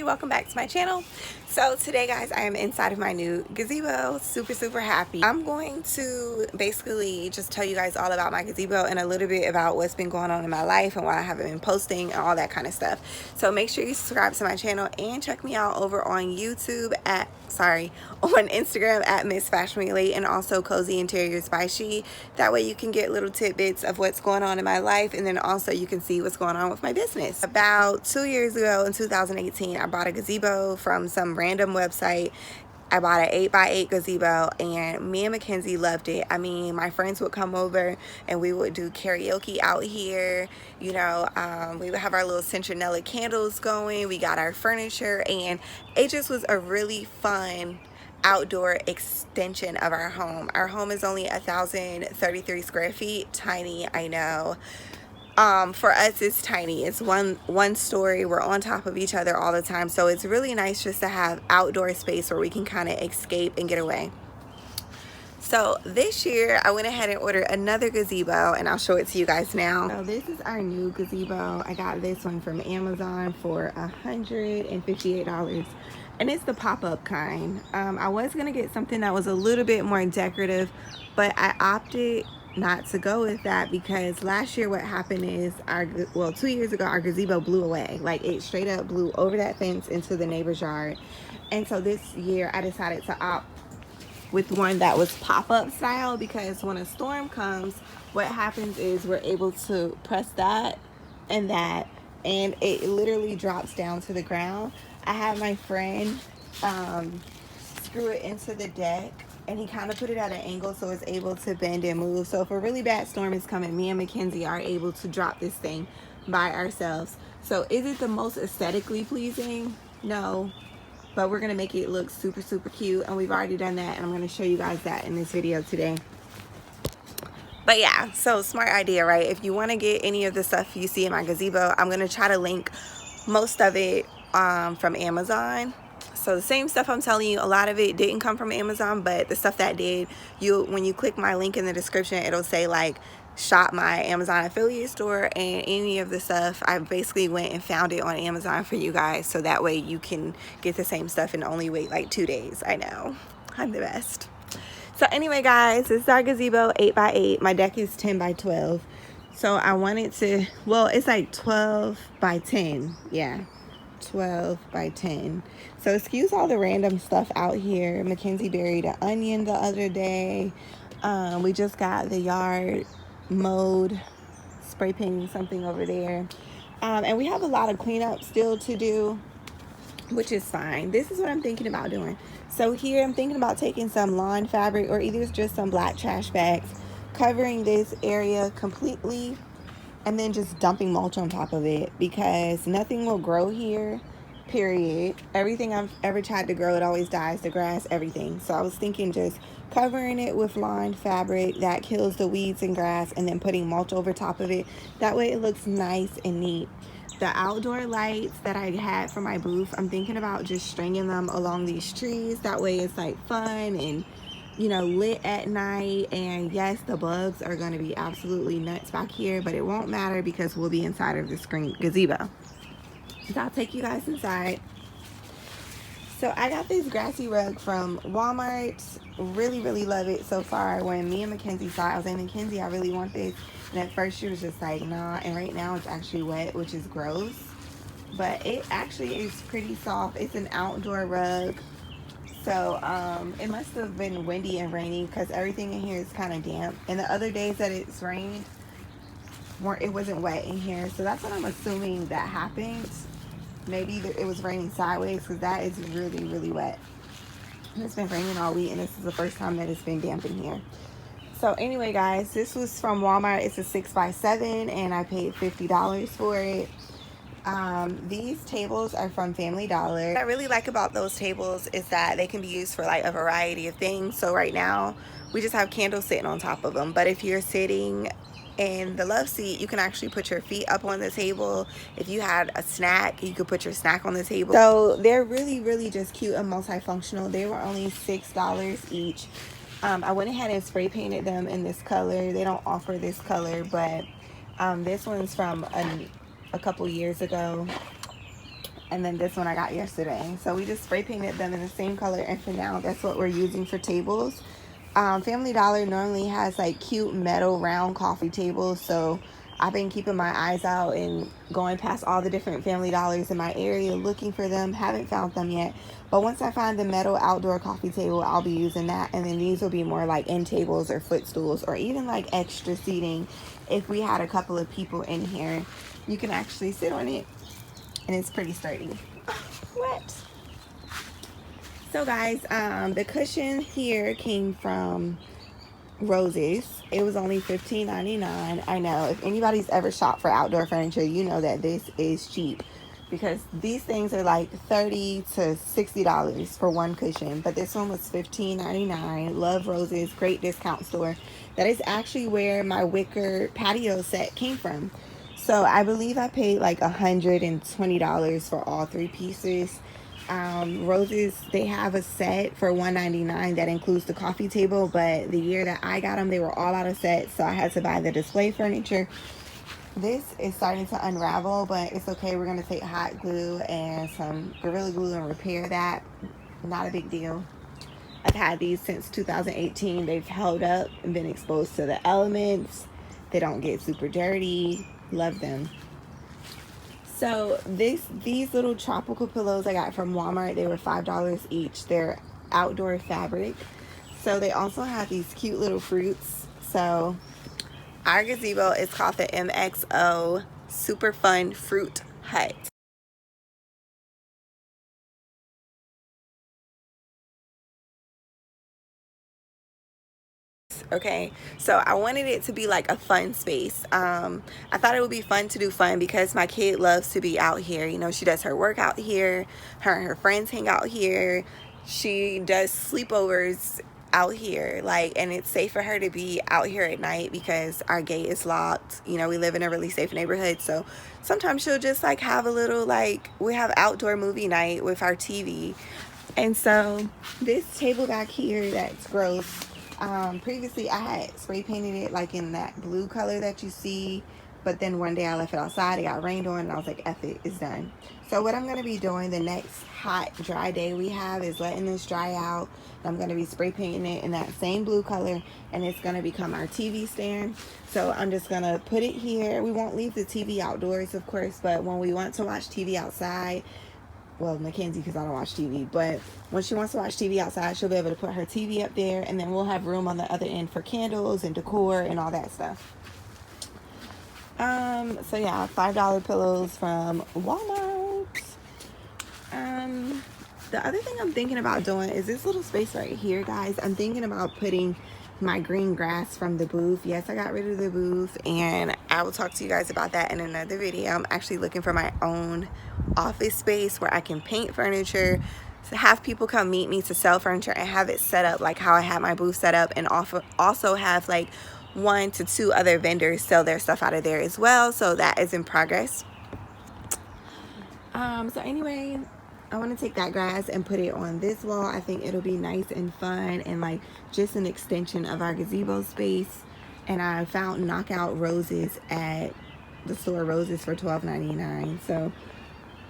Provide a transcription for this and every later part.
welcome back to my channel. So today guys, I am inside of my new gazebo. Super happy. I'm going to basically just tell you guys all about my gazebo and a little bit about what's been going on in my life and why I haven't been posting and all that kind of stuff. So make sure you subscribe to my channel and check me out over on YouTube on Instagram at Mizfashionablylate, and also Cozy Interiors by She. That way you can get little tidbits of what's going on in my life, and then also you can see what's going on with my business. About 2 years ago in 2018, I bought a gazebo from some random website. I bought an 8x8 gazebo and me and Mackenzie loved it. I mean, my friends would come over and we would do karaoke out here. You know, we would have our little citronella candles going. We got our furniture, and it just was a really fun outdoor extension of our home. Our home is only 1,033 square feet. Tiny, I know. For us it's tiny. It's one story. We're on top of each other all the time, so it's really nice just to have outdoor space where we can kind of escape and get away. So this year I went ahead and ordered another gazebo, and I'll show it to you guys now. So this is our new gazebo. I got this one from Amazon for $158, and it's the pop-up kind. I was gonna get something that was a little bit more decorative, but I opted not to go with that because last year what happened is 2 years ago our gazebo blew away. Like, it straight up blew over that fence into the neighbor's yard. And so this year I decided to opt with one that was pop-up style, because when a storm comes, what happens is we're able to press that and that, and it literally drops down to the ground. I had my friend screw it into the deck, and he kind of put it at an angle so it's able to bend and move. So if a really bad storm is coming, me and Mackenzie are able to drop this thing by ourselves. So is it the most aesthetically pleasing? No, but we're gonna make it look super cute, and we've already done that, and I'm gonna show you guys that in this video today. But yeah, so smart idea, right? If you want to get any of the stuff you see in my gazebo, I'm gonna try to link most of it from Amazon. So the same stuff I'm telling you, a lot of it didn't come from Amazon, but the stuff that did, when you click my link in the description, it'll say like shop my Amazon affiliate store, and any of the stuff I basically went and found it on Amazon for you guys, so that way you can get the same stuff and only wait like 2 days. I know, I'm the best. So anyway guys, this is our gazebo, 8x8. My deck is 10x12. So I wanted to, well, it's like 12x10. Yeah, 12x10. So excuse all the random stuff out here. Mackenzie buried an onion the other day. We just got the yard mowed, spray painting something over there. And we have a lot of cleanup still to do, which is fine. This is what I'm thinking about doing. So here I'm thinking about taking some lawn fabric, or either just some black trash bags, covering this area completely, and then just dumping mulch on top of it, because nothing will grow here, period. Everything I've ever tried to grow, it always dies. The grass, everything. So I was thinking just covering it with lawn fabric that kills the weeds and grass, and then putting mulch over top of it. That way it looks nice and neat. The outdoor lights that I had for my booth, I'm thinking about just stringing them along these trees. That way it's like fun and, you know, lit at night. And yes, the bugs are going to be absolutely nuts back here, but it won't matter because we'll be inside of this green gazebo. So I'll take you guys inside. So I got this grassy rug from Walmart. Really love it so far. When me and Mackenzie saw it, I was like, Mackenzie, I really want this. And at first she was just like, nah. And right now it's actually wet, which is gross. But it actually is pretty soft. It's an outdoor rug. So it must have been windy and rainy, because everything in here is kind of damp. And the other days that it's rained, it wasn't wet in here. So that's what I'm assuming that happened. Maybe it was raining sideways, because that is really wet. It's been raining all week, and this is the first time that it's been damp in here. So anyway guys, this was from Walmart. It's a 6x7, and I paid $50 for it. These tables are from Family Dollar. What I really like about those tables is that they can be used for like a variety of things. So right now we just have candles sitting on top of them, but if you're sitting in the love seat, you can actually put your feet up on the table. If you had a snack, you could put your snack on the table. So they're really just cute and multifunctional. They were only $6 each. I went ahead and spray painted them in this color. They don't offer this color, but this one's from a couple years ago. and then this one I got yesterday. So we just spray painted them in the same color, and for now that's what we're using for tables. Family Dollar normally has like cute metal round coffee tables, so I've been keeping my eyes out and going past all the different Family Dollars in my area looking for them. Haven't found them yet, but once I find the metal outdoor coffee table, I'll be using that. And then these will be more like end tables or footstools, or even like extra seating. If we had a couple of people in here, you can actually sit on it, and it's pretty sturdy. What? So guys, the cushion here came from Roses. It was only $15.99. I know if anybody's ever shopped for outdoor furniture, you know that this is cheap, because these things are like $30 to $60 for one cushion, but this one was $15.99. Love Roses, great discount store. That is actually where my wicker patio set came from. So I believe I paid like $120 for all three pieces. Roses, they have a set for $199 that includes the coffee table, but the year that I got them, they were all out of sets, so I had to buy the display furniture. This is starting to unravel, but it's okay. We're going to take hot glue and some Gorilla Glue and repair that. Not a big deal. I've had these since 2018. They've held up and been exposed to the elements. They don't get super dirty. Love them. So these little tropical pillows I got from Walmart, they were $5 each. They're outdoor fabric. So they also have these cute little fruits. So our gazebo is called the MXO Super Fun Fruit Hut. Okay, so I wanted it to be like a fun space. I thought it would be fun to do fun because my kid loves to be out here. You know, she does her work out here, her and her friends hang out here, she does sleepovers out here, like, and it's safe for her to be out here at night because our gate is locked. You know, we live in a really safe neighborhood, so sometimes she'll just like have a little, like, we have outdoor movie night with our TV. And so this table back here that's gross, previously I had spray painted it like in that blue color that you see, but then one day I left it outside, it got rained on, and I was like, F it, it's done. So what I'm going to be doing the next hot dry day we have is letting this dry out. I'm going to be spray painting it in that same blue color, and it's going to become our TV stand. So I'm just going to put it here. We won't leave the TV outdoors, of course, but when we want to watch TV outside, well, Mackenzie, because I don't watch TV, but when she wants to watch TV outside, she'll be able to put her TV up there, and then we'll have room on the other end for candles and decor and all that stuff. So yeah, $5 pillows from Walmart. The other thing I'm thinking about doing is this little space right here, guys. I'm thinking about putting my green grass from the booth. Yes, I got rid of the booth, and I will talk to you guys about that in another video. I'm actually looking for my own office space where I can paint furniture, to have people come meet me to sell furniture, and have it set up like how I had my booth set up, and also have like 1 to 2 other vendors sell their stuff out of there as well. So that is in progress. So anyway, I want to take that grass and put it on this wall. I think it'll be nice and fun, and like just an extension of our gazebo space. And I found knockout roses at the store Roses for $12.99. So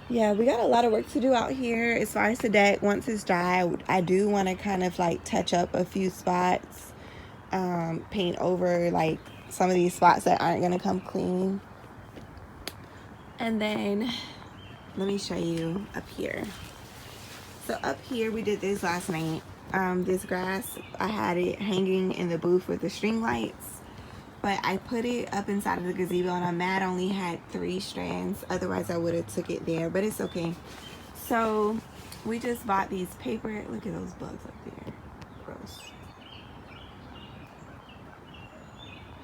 yeah, we got a lot of work to do out here. As far as the deck, once it's dry, I do want to kind of like touch up a few spots, paint over like some of these spots that aren't going to come clean. And then let me show you up here. So up here, we did this last night. This grass, I had it hanging in the booth with the string lights, but I put it up inside of the gazebo, and I'm mad I only had 3 strands. Otherwise I would have took it there, but it's okay. So we just bought these paper, look at those bugs up there, gross.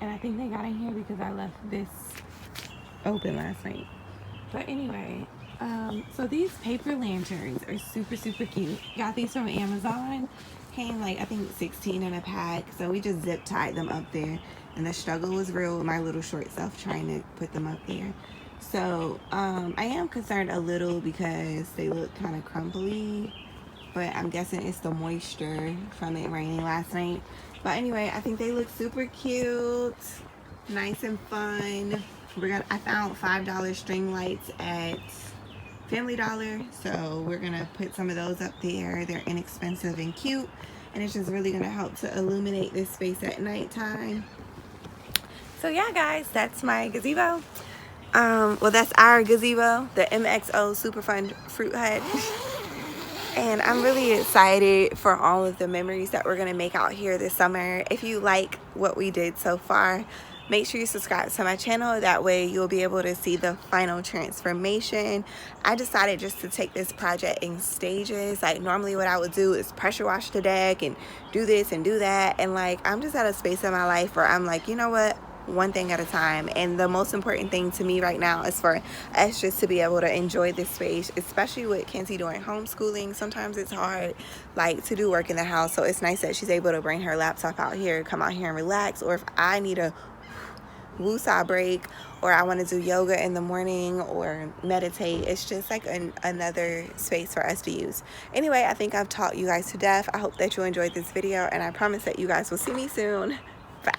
And I think they got in here because I left this open last night. But anyway, so these paper lanterns are super cute. Got these from Amazon. Came like I think 16 in a pack. So we just zip tied them up there, and the struggle was real with my little short self trying to put them up there. So I am concerned a little because they look kind of crumbly, but I'm guessing it's the moisture from it raining last night. But anyway, I think they look super cute, nice and fun. I found $5 string lights at Family Dollar. So we're gonna put some of those up there. They're inexpensive and cute, and it's just really gonna help to illuminate this space at nighttime. So yeah, guys, that's my gazebo. Well, that's our gazebo, the MXO Super Fun Fruit Hut. And I'm really excited for all of the memories that we're gonna make out here this summer. If you like what we did so far, make sure you subscribe to my channel. That way you'll be able to see the final transformation. I decided just to take this project in stages. Like normally what I would do is pressure wash the deck and do this and do that. And like, I'm just at a space in my life where I'm like, you know what? One thing at a time. And the most important thing to me right now is for us just to be able to enjoy this space, especially with Kenzie doing homeschooling. Sometimes it's hard like to do work in the house, so it's nice that she's able to bring her laptop out here, come out here and relax. Or if I need a woosah break, or I want to do yoga in the morning or meditate, it's just like another space for us to use. Anyway, I think I've taught you guys to death. I hope that you enjoyed this video, and I promise that you guys will see me soon. Bye.